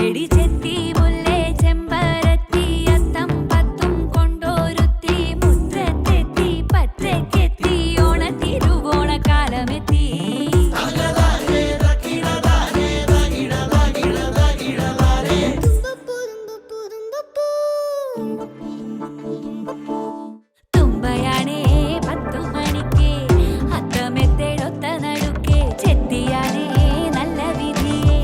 എടി ചെത്തി മുല്ലേ ചെമ്പരത്തി അത്തം പത്തും കൊണ്ടോരുത്തി മുറ്റത്തെത്തി പച്ചക്കെത്തി ഓണത്തിരുവോണക്കാലമെത്തി തുമ്പയാണേ 10 മണിക്ക് അത്തമെത്തേടൊത്ത നടുക്കെ ചെത്തിയാണേ നല്ല വിധിയെ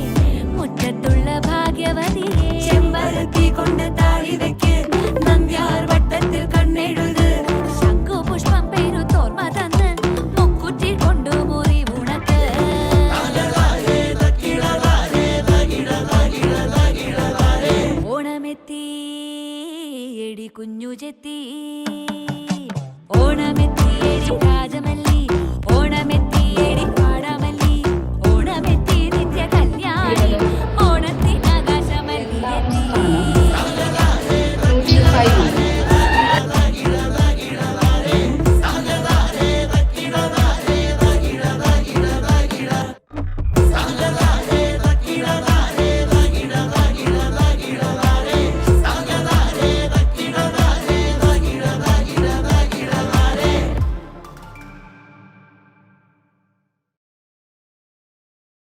മുറ്റത്തുള്ള ഭാഗ്യവതിയെ ചെമ്പരത്തി കൊണ്ട് താഴി വെക്ക് നന്ദ്യാർ വട്ടത്തിൽ കണ്ണെഴുത് ശംഖുപുഷ്പം പെരുത്തോർമ തന്ന് മുക്കുറ്റി കൊണ്ടു മുറി ഉണക്ക് ഓണമെത്തി എടി കുഞ്ഞു ചെത്തി ഓണമെത്തി എടി രാജമല്ലി ഓണമെത്തി